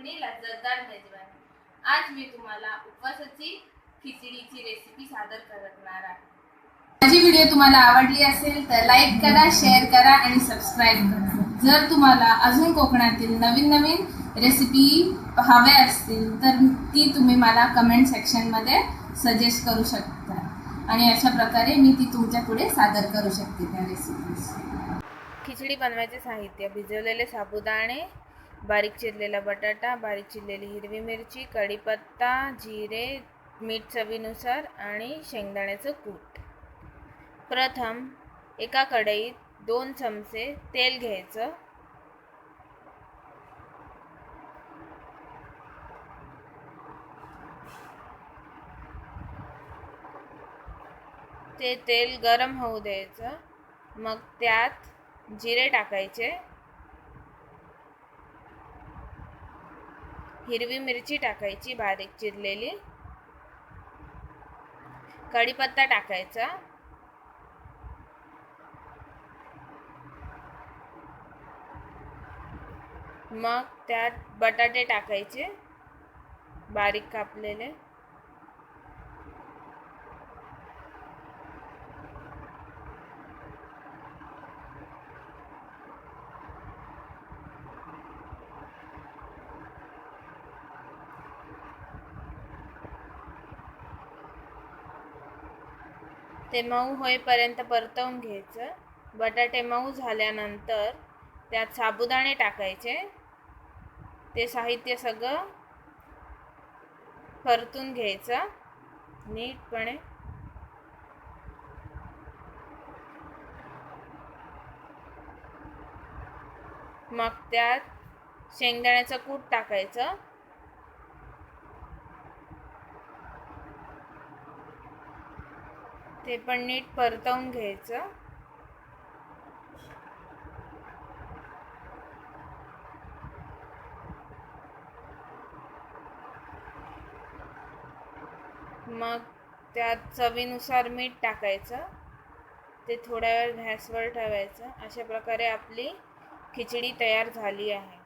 कोकणी लज्जतदार मेजवानी। आज मी तुम्हाला उपवासाची खिचडीची रेसिपी सादर करणार आहे। माझी व्हिडिओ तुम्हाला आवडली असेल तर लाईक करा, शेअर करा आणि सबस्क्राईब करा। जर तुम्हाला अजून कोकणातील नवीन नवीन रेसिपी हव्या असतील तर ती तुम्ही मला कमेंट सेक्शनमध्ये सजेस्ट करू शकता आणि अशा प्रकारे मी ती तुमच्या पुढे सादर करू शकते त्या रेसिपीज। खिचडी बनवायचे साहित्य: भिजवलेले साबुदाणे, बारीक चिरलेला बटाटा, बारीक चिरलेली हिरवी मिरची, कढीपत्ता, जिरे, मीठ चवीनुसार आणि शेंगदाण्याचं कूट। प्रथम एका कढईत 2 चमचे तेल घ्यायचं। ते तेल गरम होऊ द्यायचं। मग त्यात जिरे टाकायचे, हिरवी मिरची टाकायची बारीक चिरलेली, कढीपत्ता टाकायचा, मग त्यात बटाटे टाकायचे बारीक कापलेले, ते मऊ होईपर्यंत परतवून घ्यायचं। बटाटे मऊ झाल्यानंतर त्यात साबुदाणे टाकायचे। ते साहित्य सगळं परतून घ्यायचं नीटपणे। मग त्यात शेंगदाण्याचं कूट टाकायचं, ते पण नीट परतवून घ्यायचं। मग त्यात चवीनुसार मीठ टाकायचं, ते थोड्या वेळ गॅसवर ठेवायचं। अशा प्रकारे आपली खिचडी तयार झाली आहे।